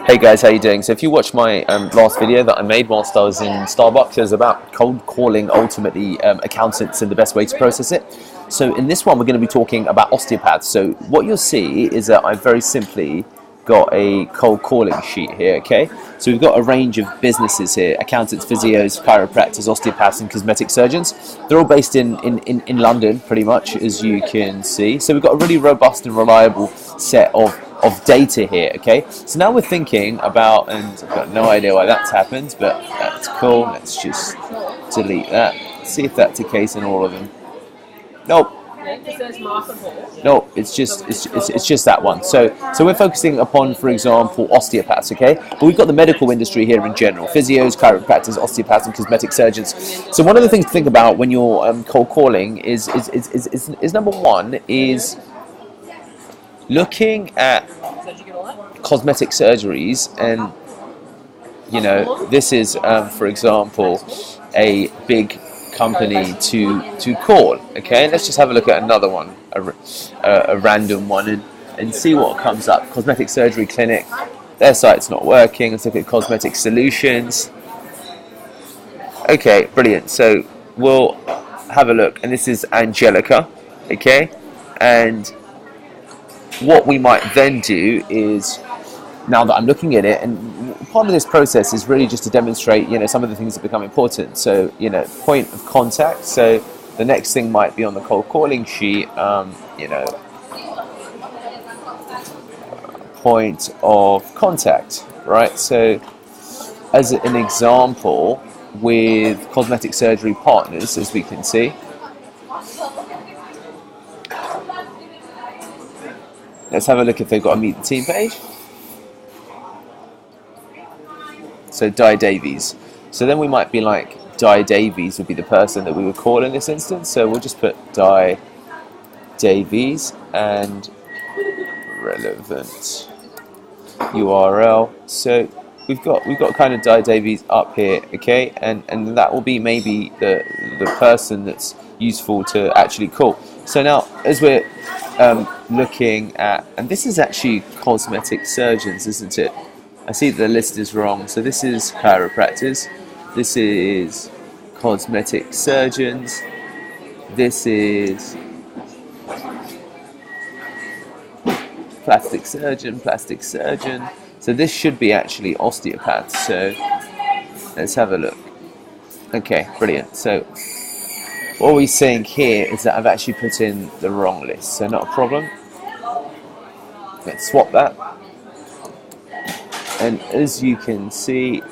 Hey guys, how you doing? So if you watched my last video that I made whilst I was in Starbucks, it was about cold calling ultimately accountants and the best way to process it. So in this one, we're going to be talking about osteopaths. So what you'll see is that I've very simply got a cold calling sheet here, okay? So we've got a range of businesses here: accountants, physios, chiropractors, osteopaths and cosmetic surgeons. They're all based in London, pretty much, as you can see. So we've got a really robust and reliable set of data here, okay? So now we're thinking about, and I've got no idea why that's happened, but that's cool. Let's just delete that. See if that's the case in all of them. Nope. No, it's just that one. So we're focusing upon, for example, osteopaths, okay? But we've got the medical industry here in general: physios, chiropractors, osteopaths, and cosmetic surgeons. So one of the things to think about when you're cold calling is number one is looking at cosmetic surgeries, and this is for example a big company to call. Okay, let's just have a look at another one, a random one, and see what comes up. Cosmetic surgery clinic, their site's not working. Let's look at cosmetic solutions. Okay, brilliant. So we'll have a look, and this is Angelica. Okay, and what we might then do is, now that I'm looking at it, and part of this process is really just to demonstrate, some of the things that become important. So, point of contact. So the next thing might be on the cold calling sheet, point of contact, right? So as an example, with cosmetic surgery partners, as we can see, let's have a look if they've got a meet the team page. So Di Davies. So then we might be like, Di Davies would be the person that we would call in this instance. So we'll just put Di Davies and relevant URL. So we've got kind of Di Davies up here, okay, and that will be maybe the person that's useful to actually call. So now, as we're looking at, and this is actually cosmetic surgeons, isn't it? I see that the list is wrong. So this is chiropractors, this is cosmetic surgeons, this is plastic surgeon. So this should be actually osteopaths. So let's have a look. Okay, brilliant. So what we're saying here is that I've actually put in the wrong list, so not a problem. Let's swap that. And as you can see,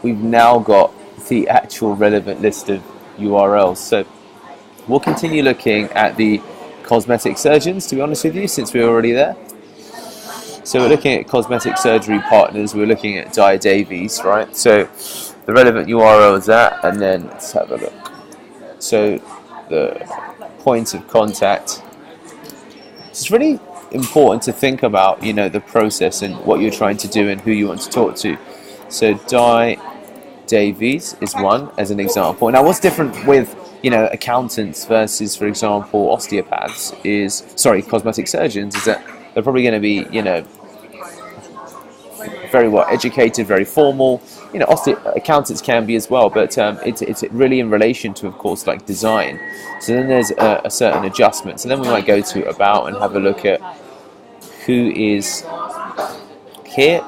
we've now got the actual relevant list of URLs. So we'll continue looking at the cosmetic surgeons, to be honest with you, since we're already there. So we're looking at cosmetic surgery partners, we're looking at Di Davies, right? So the relevant URL is that, and then let's have a look. So the points of contact. It's really important to think about, the process and what you're trying to do and who you want to talk to. So Di Davies is one, as an example. Now, what's different with, accountants versus, for example, osteopaths cosmetic surgeons, is that they're probably going to be, very well educated, very formal. Accountants can be as well, but it's really in relation to, of course, like design. So then there's a certain adjustment. So then we might go to about and have a look at who is here.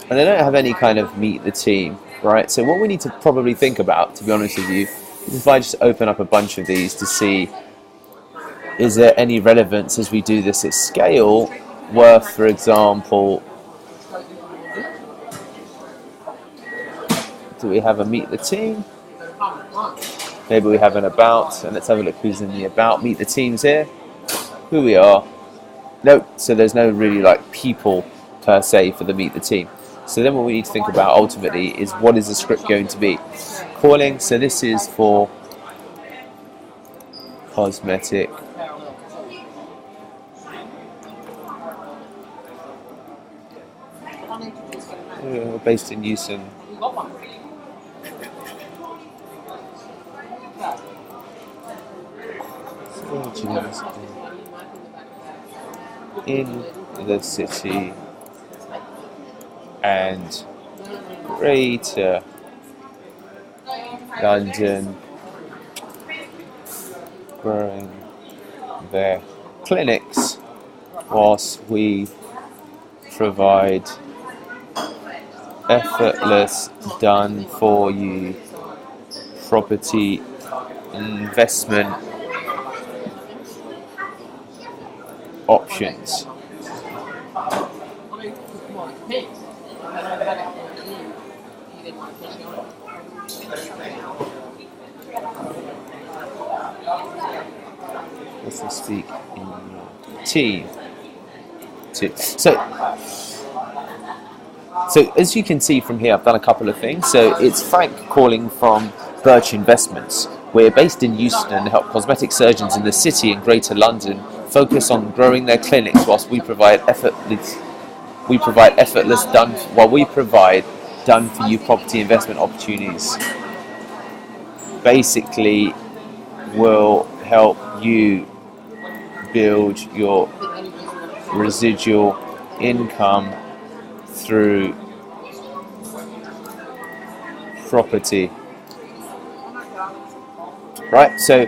And they don't have any kind of meet the team, right? So what we need to probably think about, to be honest with you, is if I just open up a bunch of these to see, is there any relevance as we do this at scale worth, for example, do we have a meet the team? Maybe we have an about, and let's have a look who's in the about. Meet the teams here, who we are. Nope, so there's no really like people per se for the meet the team. So then what we need to think about ultimately is, what is the script going to be? Calling, so this is for cosmetic based in Houston. surgeons in the city and Greater London growing their clinics whilst we provide effortless done for you property investment options. Let's speak in your team. So as you can see from here, I've done a couple of things. So it's Frank calling from Birch Investments. We're based in Euston and help cosmetic surgeons in the city and Greater London focus on growing their clinics whilst we provide effortless done for you property investment opportunities. Basically, will help you build your residual income through property. Right, so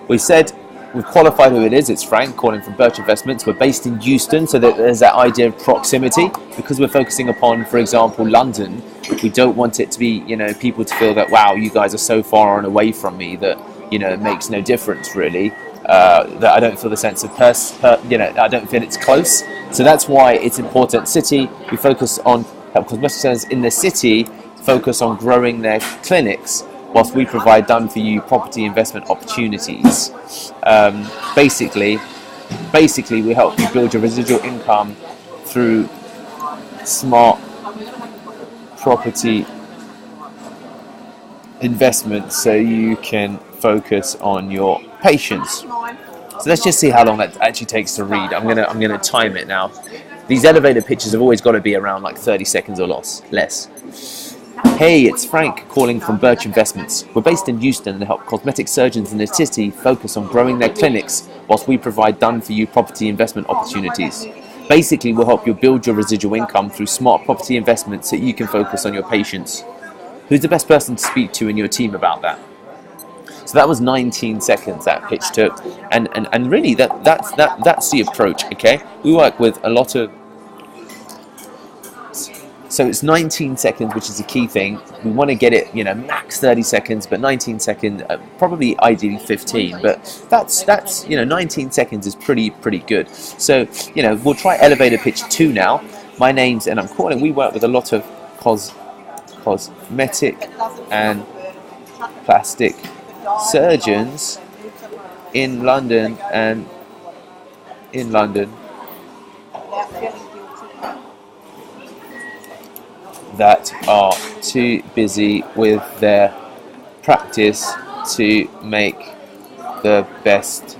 we said we've qualified who it is. It's Frank calling from Birch Investments. We're based in Euston, so that there's that idea of proximity. Because we're focusing upon, for example, London, we don't want it to be, people to feel that, wow, you guys are so far and away from me that, it makes no difference really. That I don't feel the sense of I don't feel it's close. So that's why it's important. City, we focus on help cosmetic surgeons in the city focus on growing their clinics whilst we provide done for you property investment opportunities. Basically we help you build your residual income through smart property investments so you can focus on your patients. So let's just see how long that actually takes to read. I'm gonna time it now. These elevator pitches have always got to be around like 30 seconds or less. Hey, it's Frank calling from Birch Investments. We're based in Euston and help cosmetic surgeons in the city focus on growing their clinics whilst we provide done for you property investment opportunities. Basically, we'll help you build your residual income through smart property investments so you can focus on your patients. Who's the best person to speak to in your team about that? So that was 19 seconds that pitch took, and really that's the approach. Okay, we work with a lot of. So it's 19 seconds, which is the key thing. We want to get it, max 30 seconds, but 19 seconds, probably ideally 15. But that's 19 seconds is pretty good. So we'll try elevator pitch 2 now. My name's and I'm calling. We work with a lot of cosmetic and plastic surgeons in London that are too busy with their practice to make the best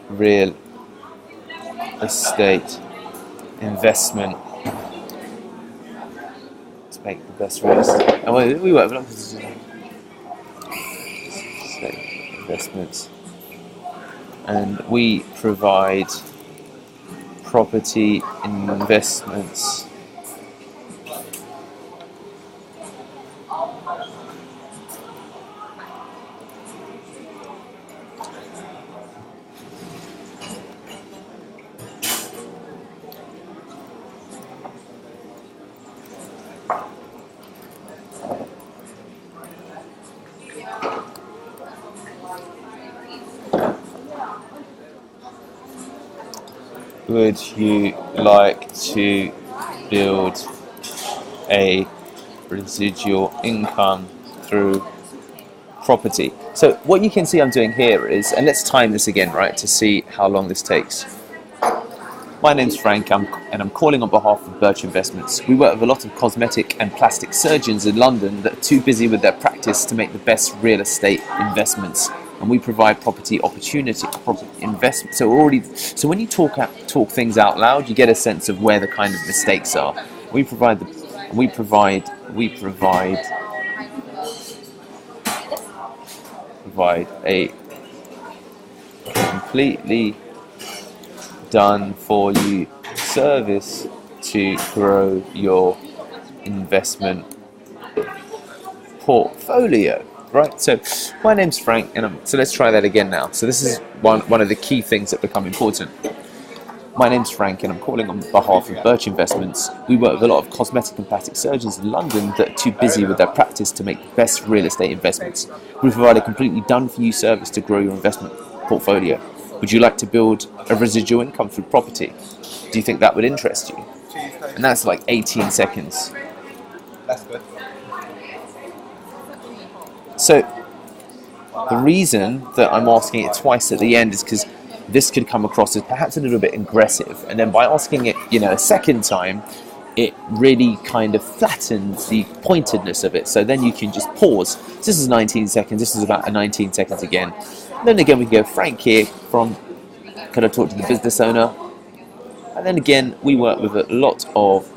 real estate investment. To make the best real estate. And we work with investments, and we provide property investments Would you like to build a residual income through property? So what you can see I'm doing here is, and let's time this again, right, to see how long this takes. My name's Frank, and I'm calling on behalf of Birch Investments. We work with a lot of cosmetic and plastic surgeons in London that are too busy with their practice to make the best real estate investments. And we provide property investment. So when you talk things out loud, you get a sense of where the kind of mistakes are. We provide provide a completely done for you service to grow your investment portfolio. Right, so my name's Frank, and so let's try that again now. So this is one of the key things that become important. My name's Frank, and I'm calling on behalf of Birch Investments. We work with a lot of cosmetic and plastic surgeons in London that are too busy with their practice to make the best real estate investments. We provide a completely done-for-you service to grow your investment portfolio. Would you like to build a residual income through property? Do you think that would interest you? And that's like 18 seconds. That's good. So the reason that I'm asking it twice at the end is because this could come across as perhaps a little bit aggressive, and then by asking it, a second time, it really kind of flattens the pointedness of it. So then you can just pause. So this is 19 seconds. This is about 19 seconds again. And then again, we can go Frank here from kind of talk to the business owner, and then again, we work with a lot of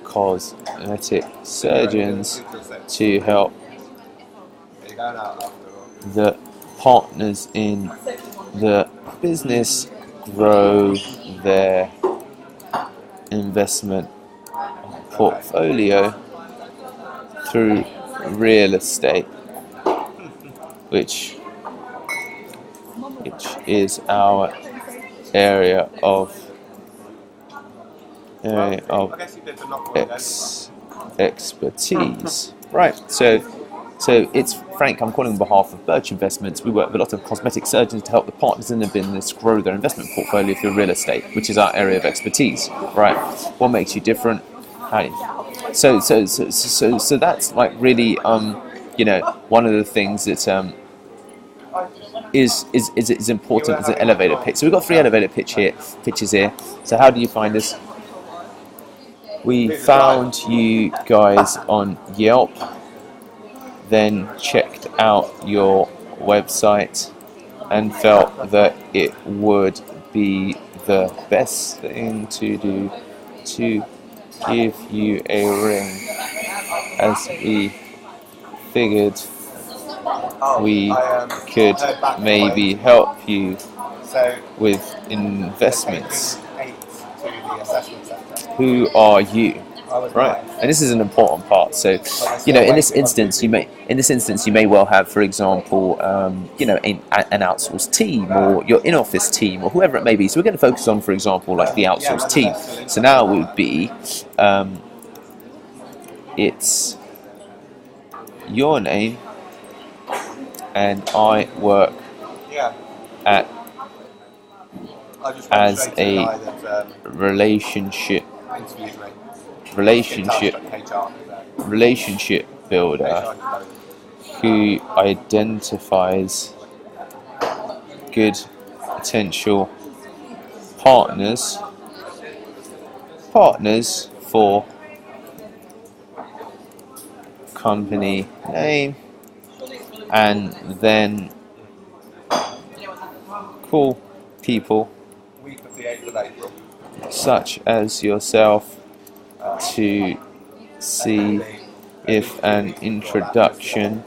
cosmetic surgeons to help the partners in the business grow their investment portfolio through real estate, which is our area of expertise. Right, so it's Frank. I'm calling on behalf of Birch Investments. We work with a lot of cosmetic surgeons to help the partners in the business grow their investment portfolio through real estate, which is our area of expertise. Right, what makes you different? So that's like really one of the things that is important as an elevator pitch. So we've got 3 elevator pitches here. So how do you find us? We found you guys on Yelp, then checked out your website and felt that it would be the best thing to do to give you a ring, as we figured we could maybe help you with investments. Who are you? Right, and this is an important part. So, in this instance, you may well have, for example, an outsourced team or your in-office team or whoever it may be. So we're going to focus on, for example, like the outsourced team. So now it would be, it's your name, and I work as a relationship builder who identifies good potential partners for company name, and then call people such as yourself to see if an introduction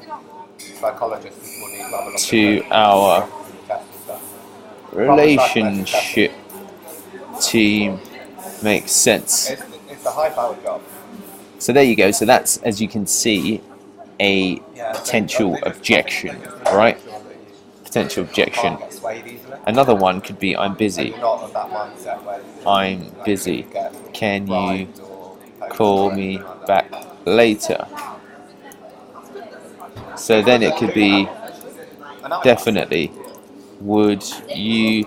to our relationship team makes sense. It's a high-powered job. So there you go. So that's, as you can see, a potential objection, right? Potential objection. Another one could be, I'm busy. I'm busy. Can you call me back later? So then it could be, definitely. Would you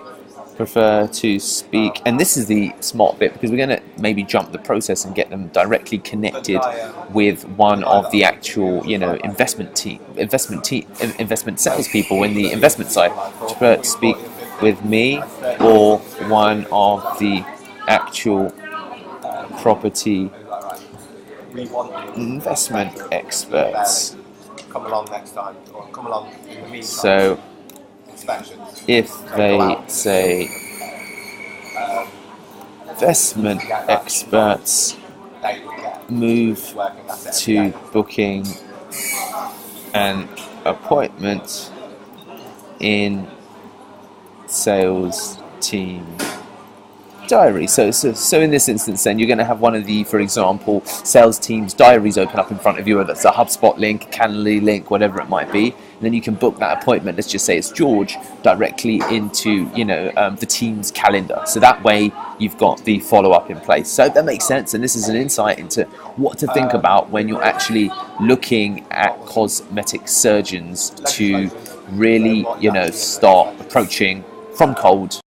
prefer to speak? And this is the smart bit, because we're going to maybe jump the process and get them directly connected with one of the actual, investment salespeople in the investment side. Prefer to speak with me or one of the actual property investment experts. Come along next time, or come along in the meantime. So if they say investment experts they will get move working at it to every day. booking an appointment in sales team diary. So in this instance, then you're going to have one of the, for example, sales team's diaries open up in front of you, whether that's a HubSpot link, Calendly link, whatever it might be, and then you can book that appointment. Let's just say it's George, directly into the team's calendar. So that way you've got the follow up in place. So that makes sense, and this is an insight into what to think about when you're actually looking at cosmetic surgeons to really start approaching from cold